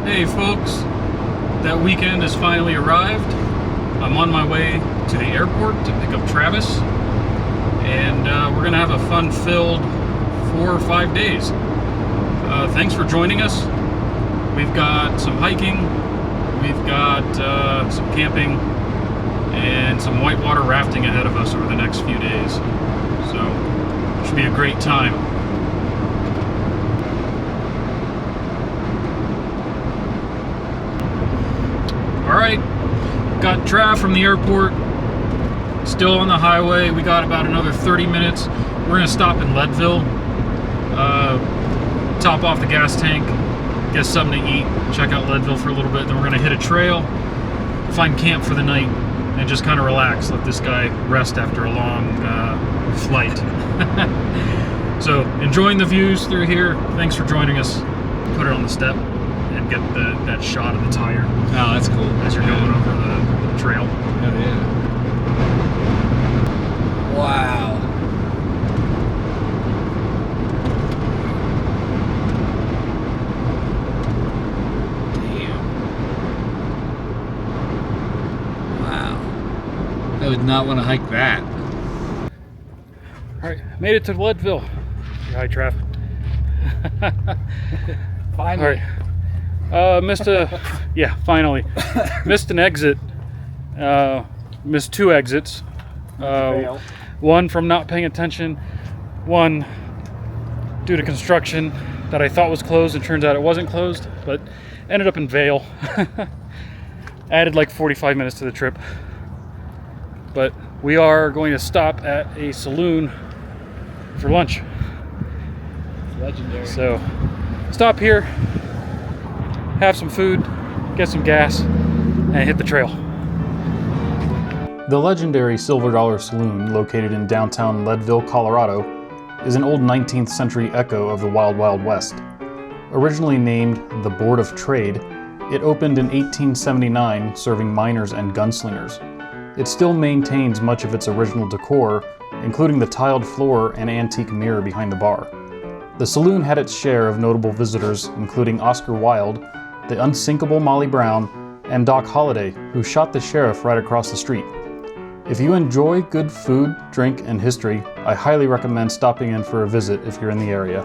Hey folks, that weekend has finally arrived. I'm on my way to the airport to pick up Travis, and we're gonna have a fun-filled 4 or 5 days. Thanks for joining us. We've got some hiking, we've got some camping, and some whitewater rafting ahead of us over the next few days. So, it should be a great time. Alright, got Trav from the airport, still on the highway. We got about another 30 minutes. We're going to stop in Leadville, top off the gas tank, get something to eat, check out Leadville for a little bit, then we're going to hit a trail, find camp for the night, and just kind of relax, let this guy rest after a long flight. So, enjoying the views through here. Thanks for joining us. Put it on the step and get that shot of the tire. Oh, that's cool. As you're going over the trail. Oh, yeah. Wow. Damn. Wow. I would not want to hike that. Alright, made it to Leadville. Hi, Trav. Finally. Alright. Finally. Missed an exit. Missed 2 exits. One from not paying attention, one due to construction that I thought was closed and turns out it wasn't closed, but ended up in Vail. Added like 45 minutes to the trip. But we are going to stop at a saloon for lunch. Legendary. So, stop here, have some food, get some gas, and hit the trail. The legendary Silver Dollar Saloon, located in downtown Leadville, Colorado, is an old 19th century echo of the Wild Wild West. Originally named the Board of Trade, it opened in 1879 serving miners and gunslingers. It still maintains much of its original decor, including the tiled floor and antique mirror behind the bar. The saloon had its share of notable visitors, including Oscar Wilde, the unsinkable Molly Brown, and Doc Holliday, who shot the sheriff right across the street. If you enjoy good food, drink, and history, I highly recommend stopping in for a visit if you're in the area.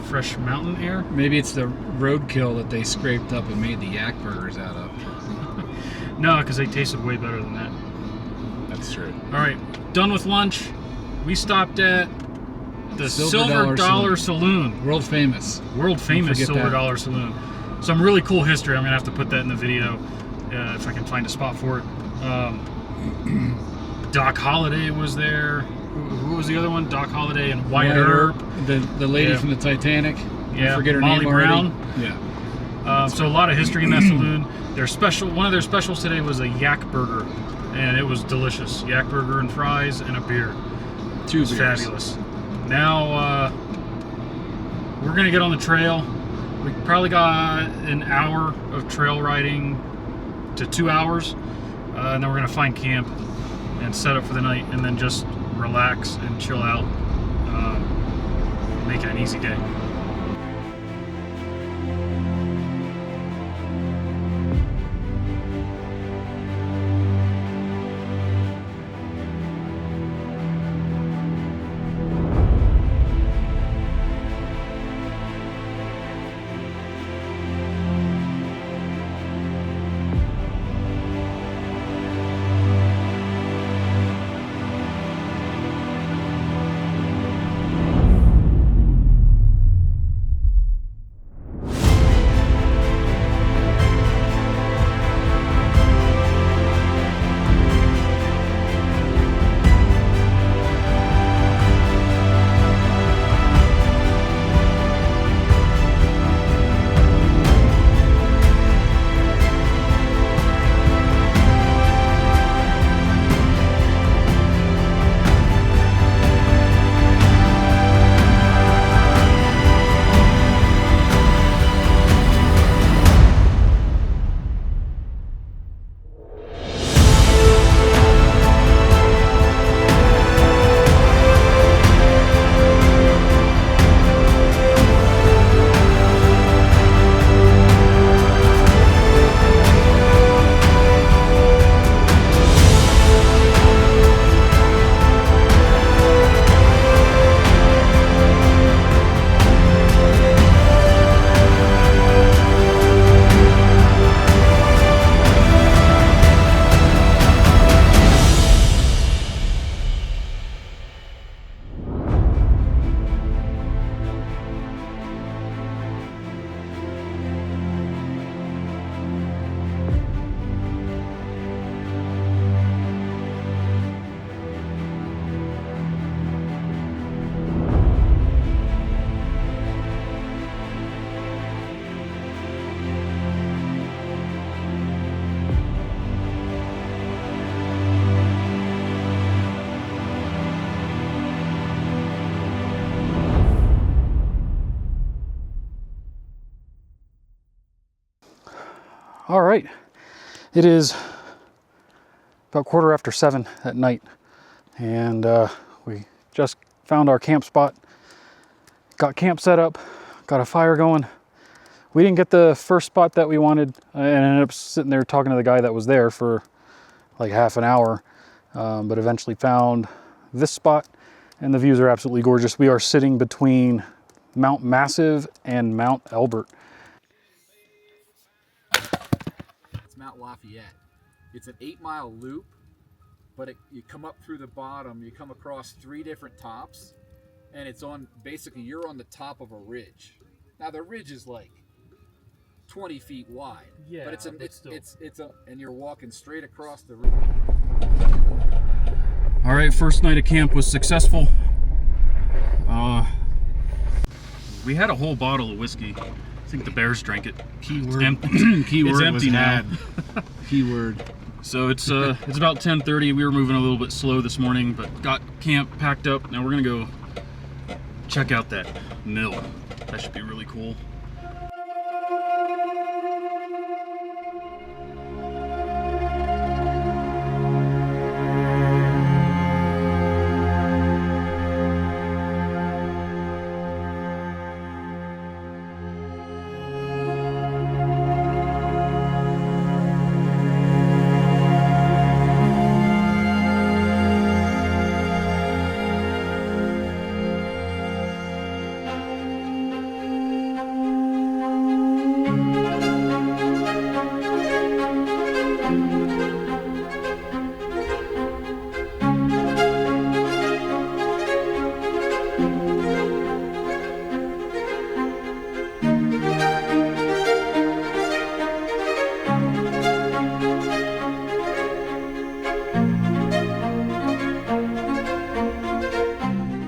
Fresh mountain air? Maybe it's the roadkill that they scraped up and made the yak burgers out of. No, because they tasted way better than that. That's true. Alright, done with lunch. We stopped at the Silver Dollar Saloon. World famous. World famous Silver Dollar Saloon. Some really cool history. I'm going to have to put that in the video if I can find a spot for it. Doc Holliday was there. Who was the other one? Doc Holliday and Wyatt Earp. The lady from the Titanic. Yeah, I forget her Molly name Brown. already. Yeah. So a lot of history in that saloon. One of their specials today was a yak burger, and it was delicious. Yak burger and fries and a beer. 2 beers. Fabulous. Now we're gonna get on the trail. We probably got an hour of trail riding to 2 hours, and then we're gonna find camp and set up for the night, and then just relax and chill out. Make it an easy day. All right, it is about 7:15 at night, and we just found our camp spot, got camp set up, got a fire going. We didn't get the first spot that we wanted, and ended up sitting there talking to the guy that was there for like half an hour, but eventually found this spot, and the views are absolutely gorgeous. We are sitting between Mount Massive and Mount Elbert. It's Mount Lafayette. It's an 8-mile loop, but you come up through the bottom, you come across 3 different tops, and it's on, basically you're on the top of a ridge. Now the ridge is like 20 feet wide, Yeah, but it's a, and you're walking straight across the ridge. All right, first night of camp was successful. We had a whole bottle of whiskey. I think the bears drank it. Keyword. Keyword it's empty now. Keyword. So it's about 10:30. We were moving a little bit slow this morning, but got camp packed up. Now we're gonna go check out that mill. That should be really cool.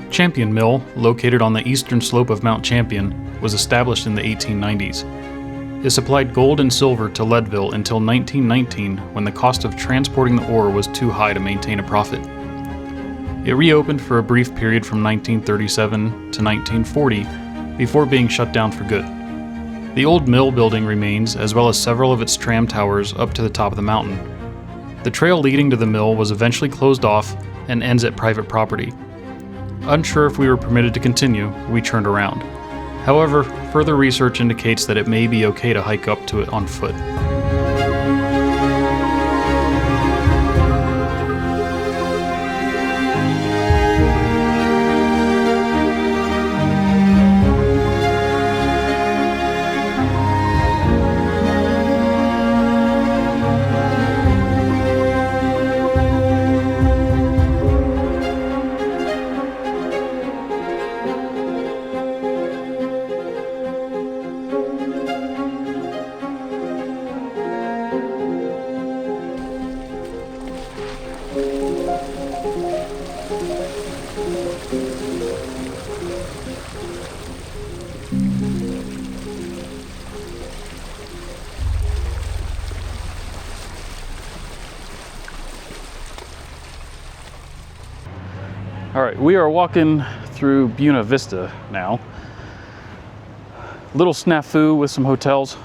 Champion Mill, located on the eastern slope of Mount Champion, was established in the 1890s. It supplied gold and silver to Leadville until 1919, when the cost of transporting the ore was too high to maintain a profit. It reopened for a brief period from 1937 to 1940, before being shut down for good. The old mill building remains, as well as several of its tram towers up to the top of the mountain. The trail leading to the mill was eventually closed off and ends at private property. Unsure if we were permitted to continue, we turned around. However, further research indicates that it may be okay to hike up to it on foot. All right, we are walking through Buena Vista now. Little snafu with some hotels.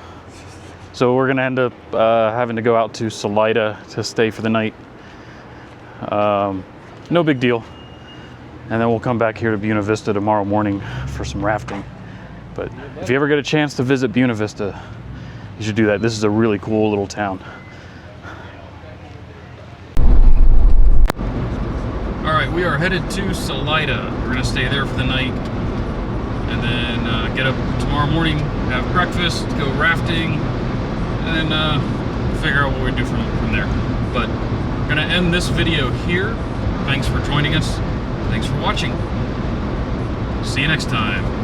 So we're gonna end up having to go out to Salida to stay for the night. No big deal. And then we'll come back here to Buena Vista tomorrow morning for some rafting. But if you ever get a chance to visit Buena Vista, you should do that. This is a really cool little town. All right, we are headed to Salida. We're gonna stay there for the night, and then get up tomorrow morning, have breakfast, go rafting, and then figure out what we do from there. But we're gonna end this video here. Thanks for joining us. Thanks for watching. See you next time.